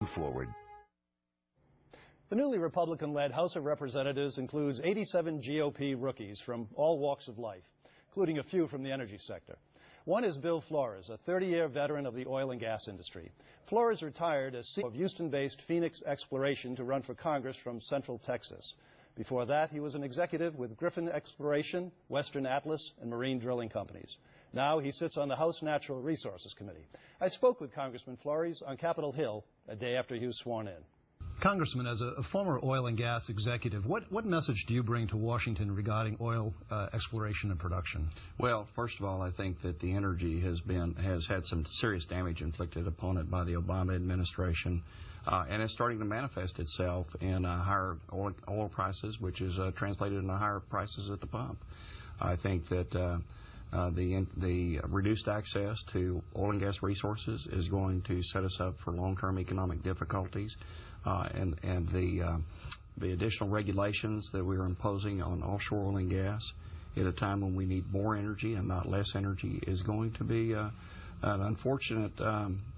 forward. The newly Republican-led House of Representatives includes 87 GOP rookies from all walks of life, including a few from the energy sector. One is Bill Flores, a 30-year veteran of the oil and gas industry. Flores retired as CEO of Houston-based Phoenix Exploration to run for Congress from Central Texas. Before that, he was an executive with Griffin Exploration, Western Atlas, and Marine Drilling Companies. Now he sits on the House Natural Resources Committee. I spoke with Congressman Flores on Capitol Hill a day after he was sworn in. Congressman, as a former oil and gas executive, what message do you bring to Washington regarding oil exploration and production? Well, first of all, I think that the energy has had some serious damage inflicted upon it by the Obama administration, and it's starting to manifest itself in higher oil prices, which is translated into higher prices at the pump. I think that the reduced access to oil and gas resources is going to set us up for long-term economic difficulties, and the additional regulations that we are imposing on offshore oil and gas at a time when we need more energy and not less energy is going to be an unfortunate,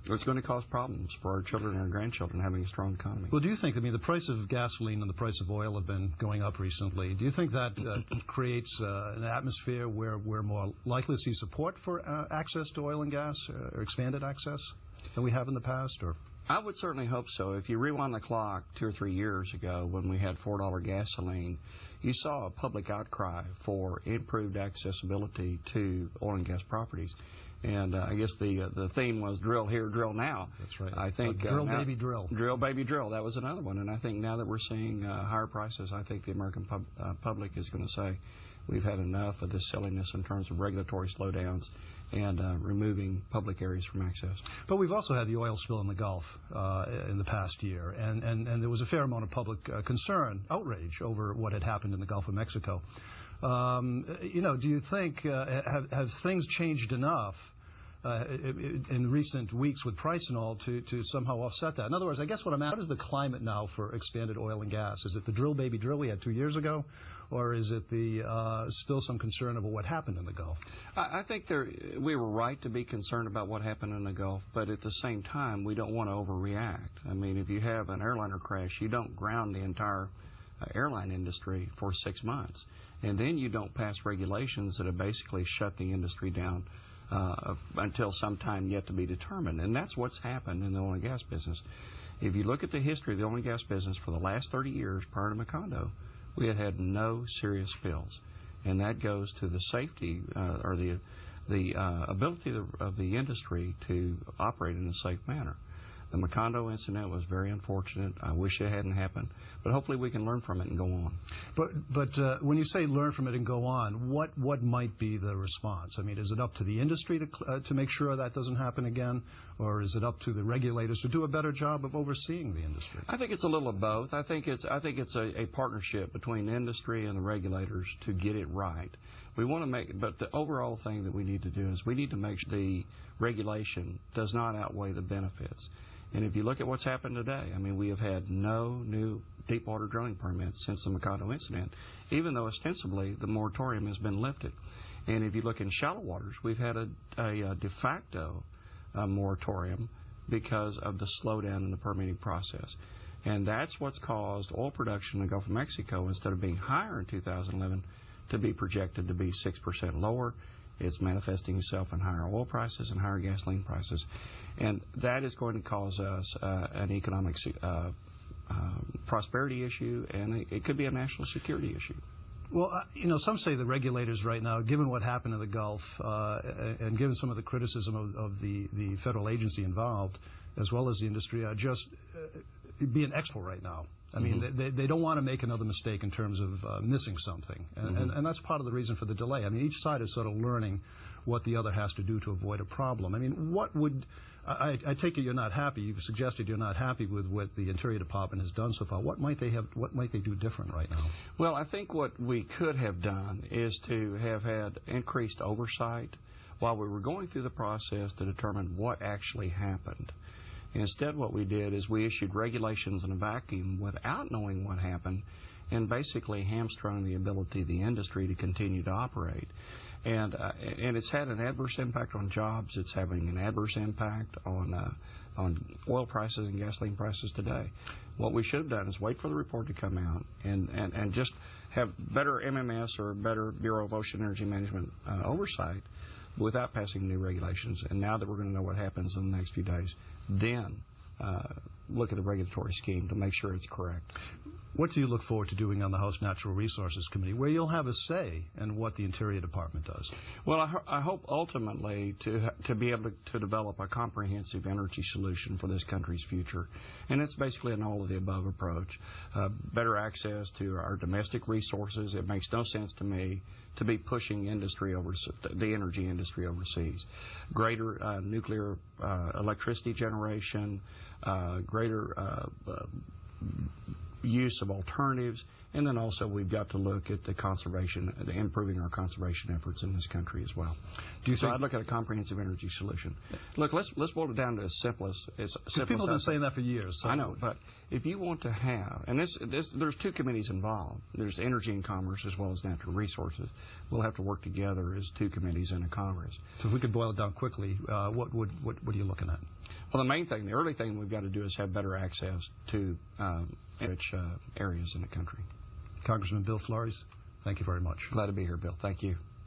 it's going to cause problems for our children and our grandchildren having a strong economy. Well, do you think, the price of gasoline and the price of oil have been going up recently. Do you think that creates an atmosphere where we're more likely to see support for access to oil and gas, or expanded access, than we have in the past? Or I would certainly hope so. If you rewind the clock 2 or 3 years ago when we had $4 gasoline, you saw a public outcry for improved accessibility to oil and gas properties. And I guess the theme was drill here, drill now. That's right. I think drill, baby, drill. Drill, baby, drill. That was another one. And I think now that we're seeing higher prices, I think the American public is going to say we've had enough of this silliness in terms of regulatory slowdowns and removing public areas from access. But we've also had the oil spill in the Gulf in the past year, and there was a fair amount of public concern, outrage over what had happened in the Gulf of Mexico. Do you think, have things changed enough in recent weeks with price and all to somehow offset that? In other words, I guess what I'm asking, what is the climate now for expanded oil and gas? Is it the drill, baby, drill we had 2 years ago, or is it still some concern about what happened in the Gulf? I think we were right to be concerned about what happened in the Gulf, but at the same time, we don't want to overreact. I mean, if you have an airliner crash, you don't ground the entire airline industry for 6 months, and then you don't pass regulations that have basically shut the industry down until some time yet to be determined. And that's what's happened in the oil and gas business. If you look at the history of the oil and gas business for the last 30 years prior to Macondo, we had no serious spills. And that goes to the safety or the ability of the industry to operate in a safe manner. The Macondo incident was very unfortunate. I wish it hadn't happened, but hopefully we can learn from it and go on. But when you say learn from it and go on, what might be the response? I mean, is it up to the industry to make sure that doesn't happen again, or is it up to the regulators to do a better job of overseeing the industry? I think it's a little of both. I think it's a partnership between the industry and the regulators to get it right. We want to make, but the overall thing that we need to do is we need to make sure the regulation does not outweigh the benefits. And if you look at what's happened today, I mean, we have had no new deepwater drilling permits since the Macondo incident, even though ostensibly the moratorium has been lifted. And if you look in shallow waters, we've had a de facto moratorium because of the slowdown in the permitting process. And that's what's caused oil production in the Gulf of Mexico, instead of being higher in 2011, to be projected to be 6% lower. It's manifesting itself in higher oil prices and higher gasoline prices. And that is going to cause us an economic prosperity issue, and it could be a national security issue. Well, some say the regulators right now, given what happened in the Gulf, and given some of the criticism of the federal agency involved, as well as the industry, are just being extra right now. I mean, they don't want to make another mistake in terms of missing something. And that's part of the reason for the delay. I mean, each side is sort of learning what the other has to do to avoid a problem. I mean, what would, I take it you're not happy. You've suggested you're not happy with what the Interior Department has done so far. What might they do different right now? Well, I think what we could have done is to have had increased oversight while we were going through the process to determine what actually happened. Instead, what we did is we issued regulations in a vacuum without knowing what happened, and basically hamstrung the ability of the industry to continue to operate. And it's had an adverse impact on jobs. It's having an adverse impact on oil prices and gasoline prices today. What we should have done is wait for the report to come out and just have better MMS or better Bureau of Ocean Energy Management oversight without passing new regulations. And now that we're going to know what happens in the next few days, then look at the regulatory scheme to make sure it's correct. What do you look forward to doing on the House Natural Resources Committee, where you'll have a say in what the Interior Department does? Well, I hope ultimately to be able to develop a comprehensive energy solution for this country's future. And it's basically an all-of-the-above approach. Better access to our domestic resources. It makes no sense to me to be pushing the energy industry overseas. Greater nuclear electricity generation, greater use of alternatives, and then also we've got to look at the conservation, improving our conservation efforts in this country as well. So I'd look at a comprehensive energy solution. Look, let's boil it down to as simple as people have been saying that for years. So. I know, but if you want to have, and there's two committees involved. There's Energy and Commerce as well as Natural Resources. We'll have to work together as two committees in a Congress. So if we could boil it down quickly, what are you looking at? Well, the main thing, the early thing we've got to do is have better access to rich areas in the country. Congressman Bill Flores, thank you very much. Glad to be here, Bill. Thank you.